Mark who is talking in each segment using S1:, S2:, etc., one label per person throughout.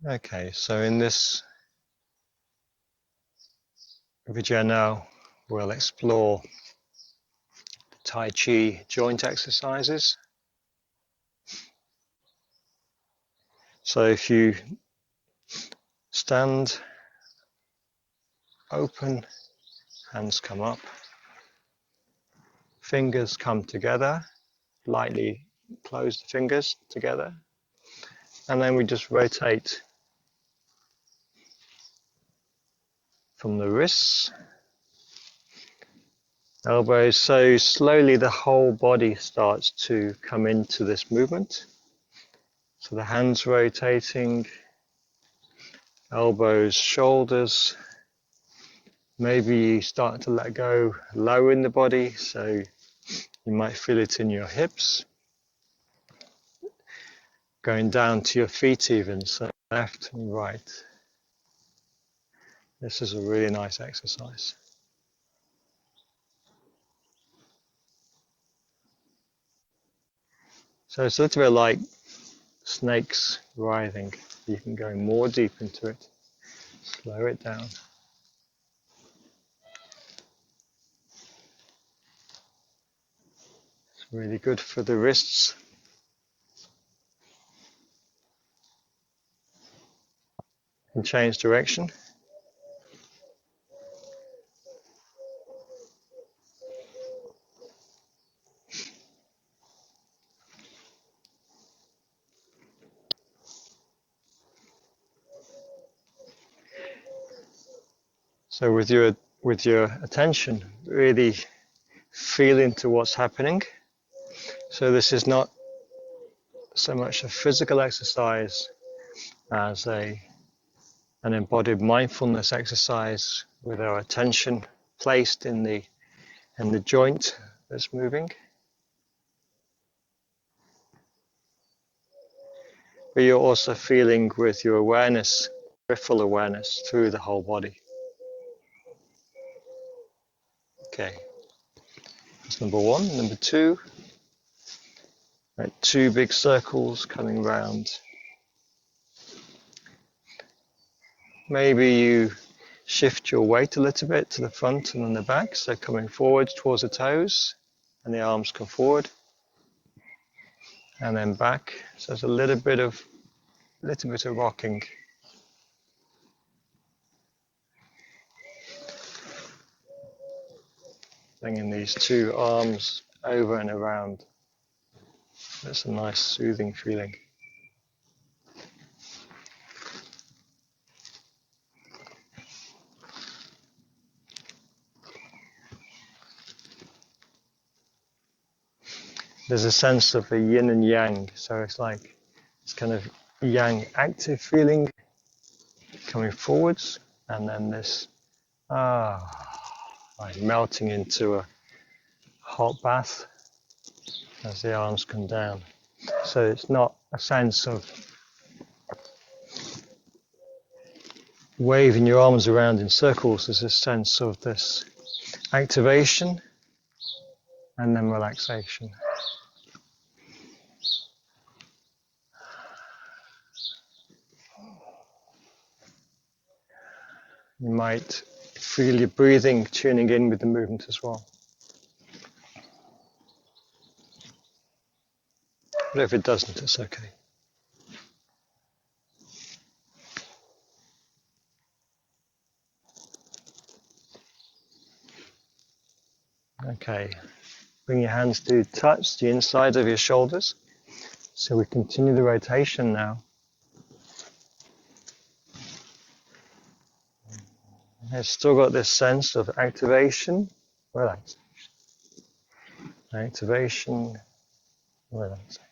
S1: Okay, so in this video now, we'll explore Tai Chi joint exercises. So if you stand, open, hands come up, fingers come together, lightly close the fingers together, and then we just rotate from the wrists, elbows, so slowly the whole body starts to come into this movement. So the hands rotating, elbows, shoulders, maybe you start to let go lower in the body, so you might feel it in your hips, going down to your feet even, so left and right. This is a really nice exercise. So it's a little bit like snakes writhing. You can go more deep into it, slow it down. It's really good for the wrists. And change direction. So with your attention, really feel into what's happening. So this is not so much a physical exercise as an embodied mindfulness exercise with our attention placed in the joint that's moving. But you're also feeling with your awareness, peripheral awareness through the whole body. Okay, that's number one. Number two, right, two big circles coming round. Maybe you shift your weight a little bit to the front and then the back, so coming forward towards the toes, and the arms come forward, and then back. So it's a little bit of rocking. Bringing these two arms over and around. That's a nice soothing feeling. There's a sense of the yin and yang, so it's like it's kind of yang active feeling coming forwards, and then this like melting into a hot bath as the arms come down. So it's not a sense of waving your arms around in circles, there's a sense of this activation and then relaxation. You might feel your breathing tuning in with the movement as well. But if it doesn't, it's okay. Okay, bring your hands to touch the inside of your shoulders. So we continue the rotation now. It's still got this sense of activation, relaxation. Activation, relaxation.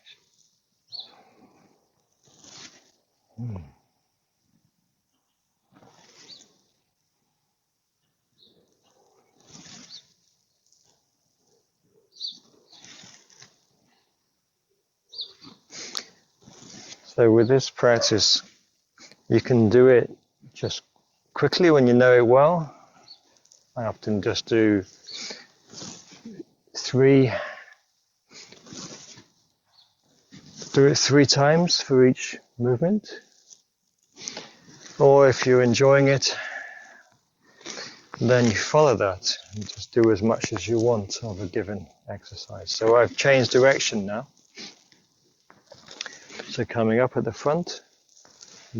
S1: So with this practice, you can do it just quickly when you know it well. I often just do do it 3 times for each movement. Or if you're enjoying it, then you follow that and just do as much as you want of a given exercise. So I've changed direction now. So coming up at the front,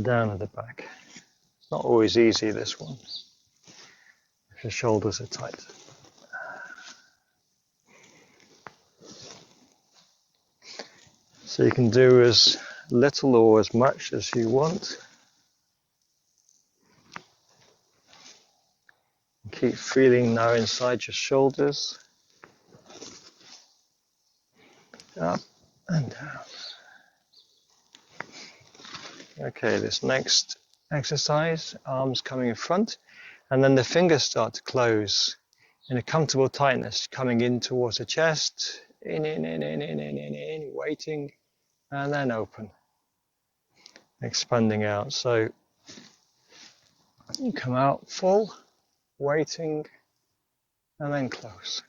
S1: down at the back. It's not always easy, this one, if your shoulders are tight. So you can do as little or as much as you want. Keep feeling now inside your shoulders, up and down. Okay, this next exercise, arms coming in front, and then the fingers start to close in a comfortable tightness, coming in towards the chest, in, waiting, and then open, expanding out. So you come out full, waiting, and then close.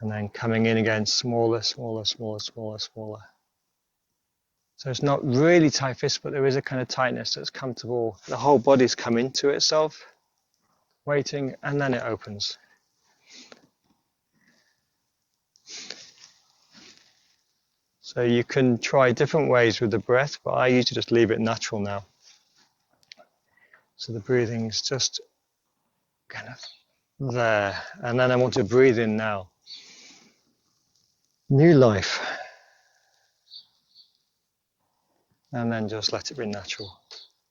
S1: And then coming in again, smaller, smaller, smaller, smaller, smaller. So it's not really tight fist, but there is a kind of tightness that's comfortable. The whole body's come into itself, waiting, and then it opens. So you can try different ways with the breath, but I usually just leave it natural now. So the breathing is just kind of there. And then I want to breathe in now. New life. And then just let it be natural.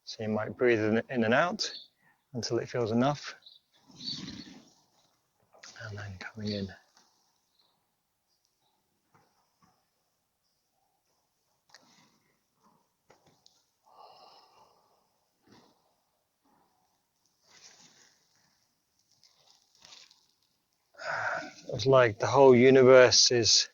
S1: So you might breathe in and out until it feels enough. And then coming in. It's like the whole universe is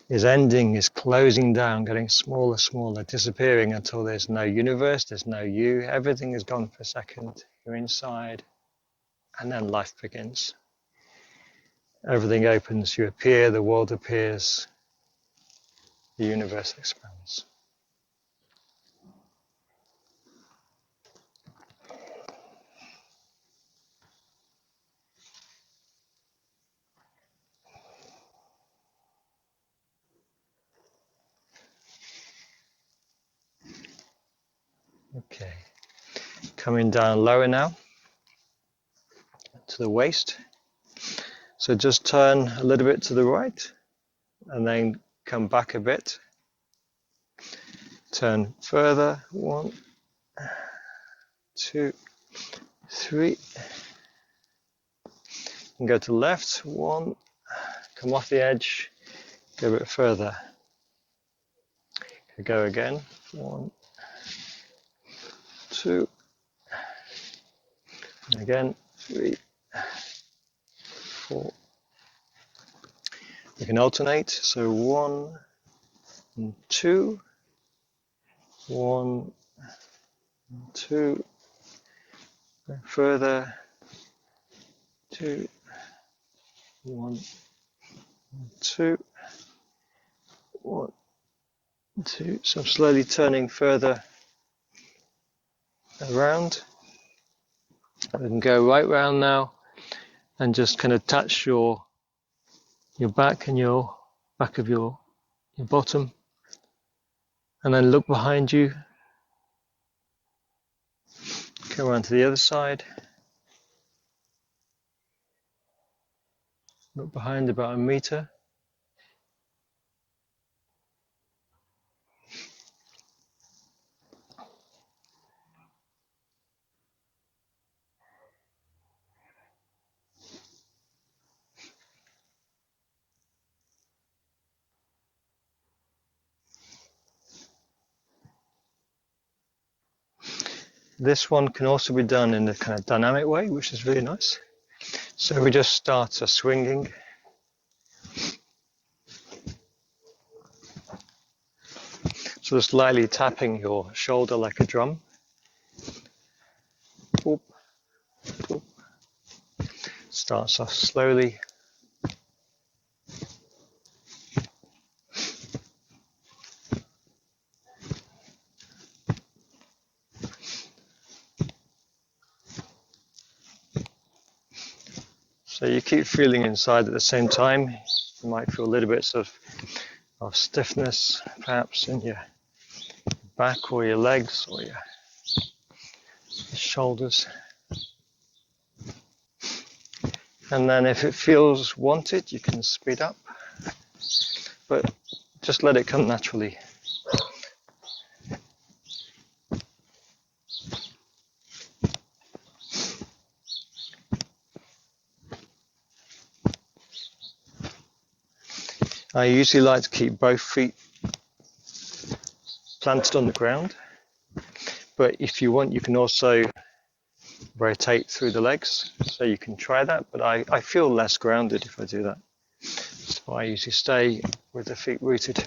S1: ending, is closing down, getting smaller, smaller, disappearing until there's no universe, there's no you. Everything is gone for a second. You're inside, and then life begins. Everything opens, you appear, the world appears, the universe expands. Okay, coming down lower now to the waist. So just turn a little bit to the right and then come back a bit. Turn further, 1, 2, 3. And go to the left, 1, come off the edge, go a bit further. Go again, 1, 2, and again, 3, 4. You can alternate, so 1 and 2, 1, 2, go further, 2, 1, 2, 1, 2. So I'm slowly turning further around. We can go right round now and just kind of touch your back and your back of your bottom, and then look behind you. Come around to the other side. Look behind about 1 meter. This one can also be done in a kind of dynamic way, which is really nice. So we just start swinging. So just lightly tapping your shoulder like a drum. Boop, boop. Starts off slowly. So you keep feeling inside at the same time. You might feel a little bit of stiffness perhaps in your back or your legs or your shoulders. And then if it feels wanted, you can speed up, but just let it come naturally. I usually like to keep both feet planted on the ground, but if you want, you can also rotate through the legs, so you can try that, but I feel less grounded if I do that. So I usually stay with the feet rooted.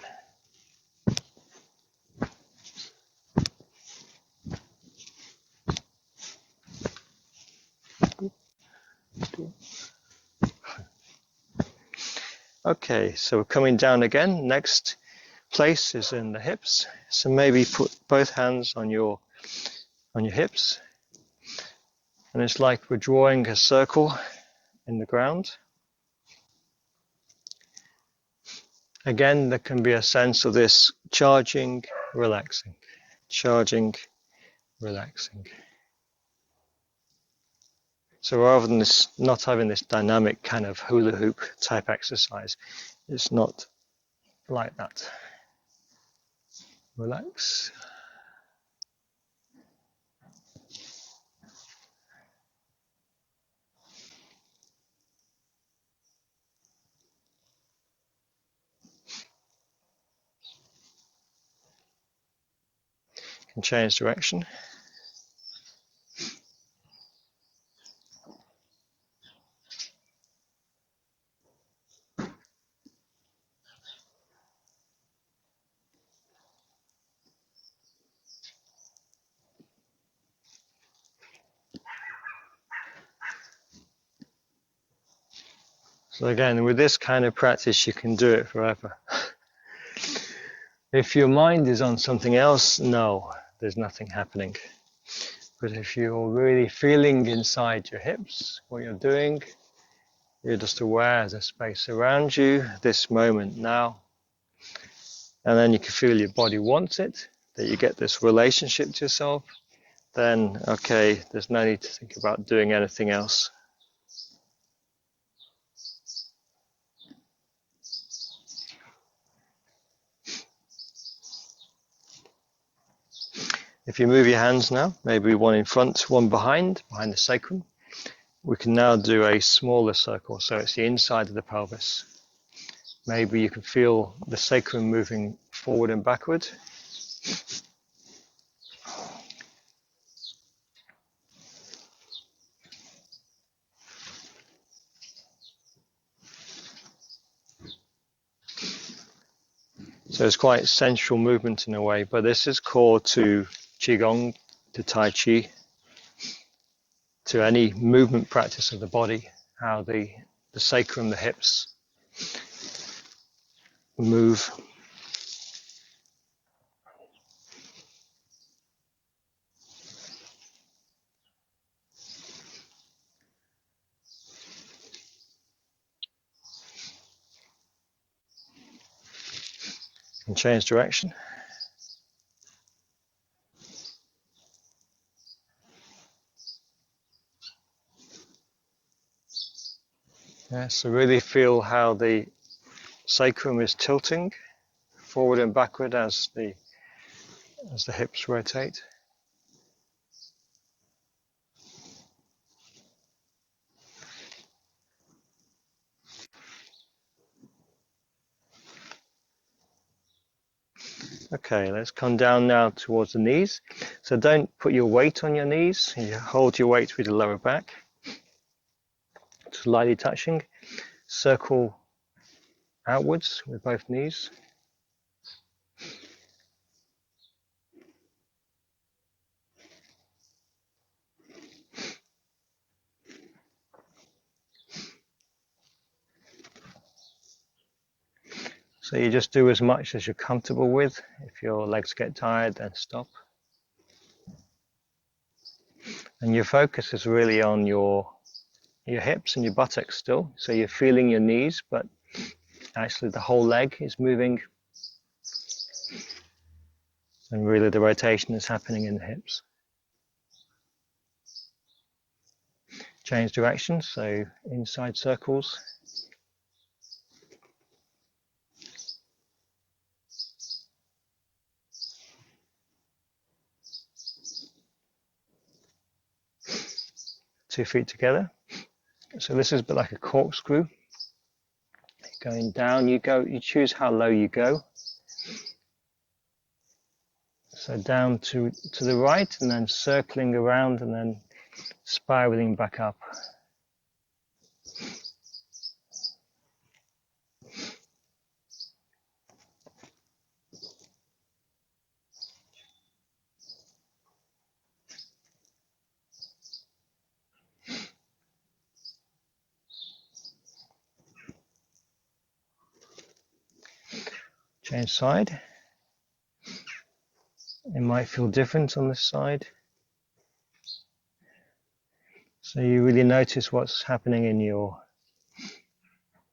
S1: Okay, so we're coming down again. Next place is in the hips. So maybe put both hands on your hips. And it's like we're drawing a circle in the ground. Again, there can be a sense of this charging, relaxing, charging, relaxing. So rather than this, not having this dynamic kind of hula hoop type exercise, it's not like that. Relax. You can change direction. So again, with this kind of practice, you can do it forever. If your mind is on something else, no, there's nothing happening. But if you're really feeling inside your hips what you're doing, you're just aware of the space around you, this moment now. And then you can feel your body wants it, that you get this relationship to yourself. Then, okay, there's no need to think about doing anything else. If you move your hands now, maybe one in front, one behind the sacrum, we can now do a smaller circle, so it's the inside of the pelvis. Maybe you can feel the sacrum moving forward and backward. So it's quite sensual movement in a way, but this is core to Qigong, to Tai Chi, to any movement practice of the body, how the sacrum, the hips move. And change direction. Yeah, so really feel how the sacrum is tilting forward and backward as the hips rotate. Okay, let's come down now towards the knees. So don't put your weight on your knees. You hold your weight with the lower back, slightly touching. Circle outwards with both knees. So you just do as much as you're comfortable with. If your legs get tired, then stop. And your focus is really on your your hips and your buttocks still. So you're feeling your knees, but actually the whole leg is moving. And really the rotation is happening in the hips. Change direction, so inside circles. Two feet together. So this is a bit like a corkscrew. Going down, you choose how low you go. So down to the right, and then circling around, and then spiraling back up. Change side. It might feel different on this side. So you really notice what's happening in your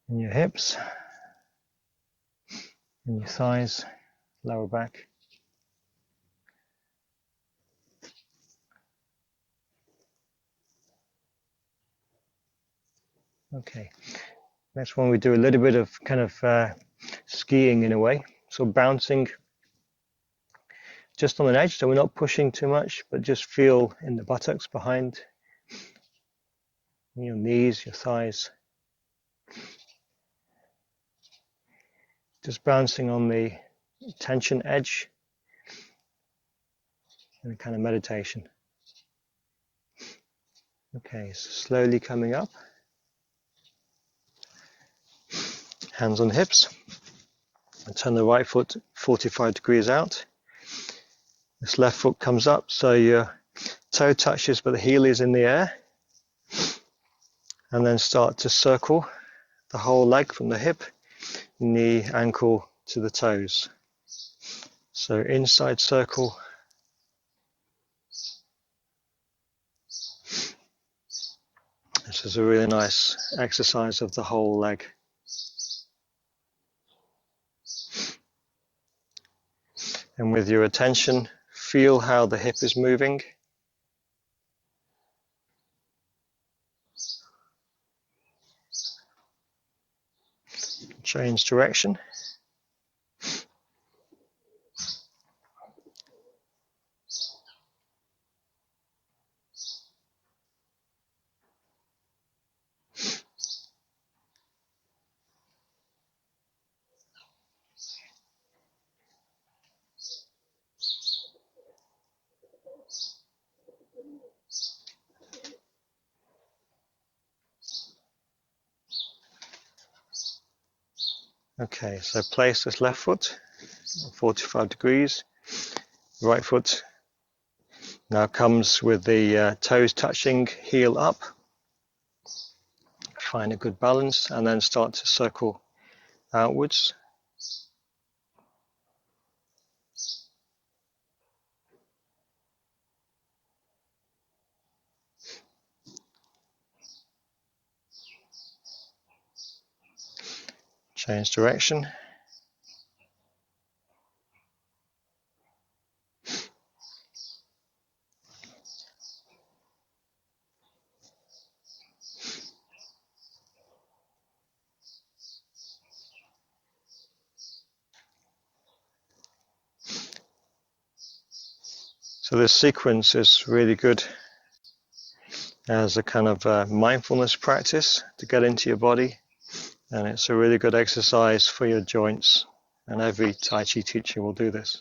S1: hips, in your thighs, lower back. Okay, next one we do a little bit of kind of skiing in a way, so bouncing just on an edge, so we're not pushing too much, but just feel in the buttocks behind, your knees, your thighs. Just bouncing on the tension edge in a kind of meditation. Okay, so slowly coming up. Hands on the hips. And turn the right foot 45 degrees out. This left foot comes up, so your toe touches, but the heel is in the air. And then start to circle the whole leg from the hip, knee, ankle to the toes. So inside circle. This is a really nice exercise of the whole leg. And with your attention, feel how the hip is moving. Change direction. Okay, so place this left foot 45 degrees. Right foot now comes with the toes touching, heel up. Find a good balance and then start to circle outwards. Change direction. So this sequence is really good as a kind of mindfulness practice to get into your body, and it's a really good exercise for your joints, and every Tai Chi teacher will do this.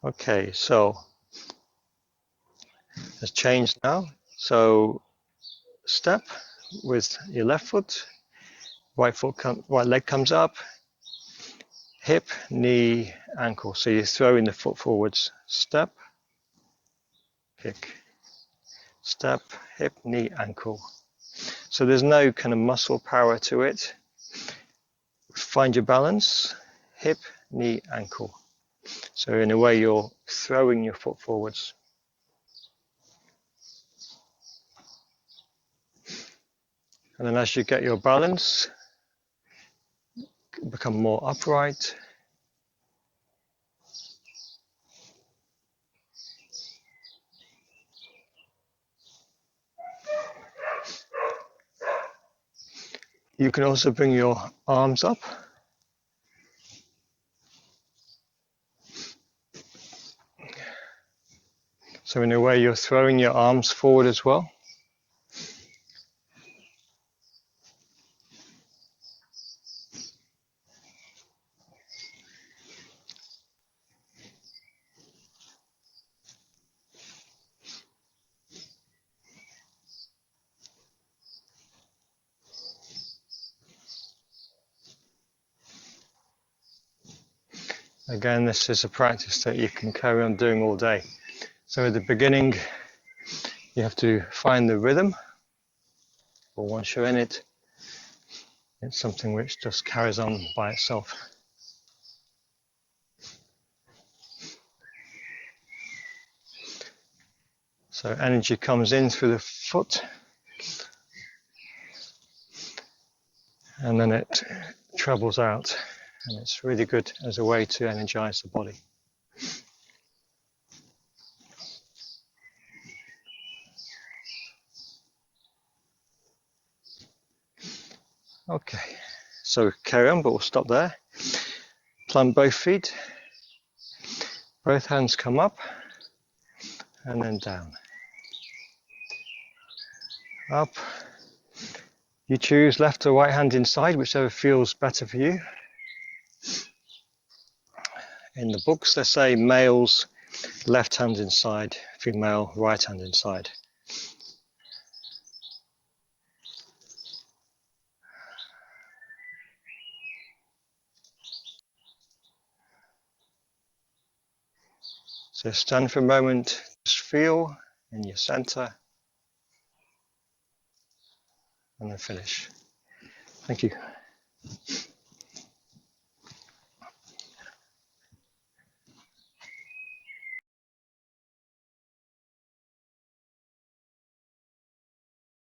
S1: Okay, so let's change now. So step with your left foot, right leg comes up, hip, knee, ankle. So you're throwing the foot forwards. Step, kick, step, hip, knee, ankle. So there's no kind of muscle power to it. Find your balance, hip, knee, ankle. So in a way, you're throwing your foot forwards. And then as you get your balance, become more upright. You can also bring your arms up. So in a way, you're throwing your arms forward as well. Again, this is a practice that you can carry on doing all day. So at the beginning, you have to find the rhythm, but once you're in it, it's something which just carries on by itself. So energy comes in through the foot, and then it travels out, and it's really good as a way to energize the body. Okay, so carry on, but we'll stop there. Plant both feet, both hands come up, and then down. Up. You choose left or right hand inside, whichever feels better for you. In the books, they say males left hand inside, female right hand inside. So stand for a moment, just feel in your center, and then finish. Thank you.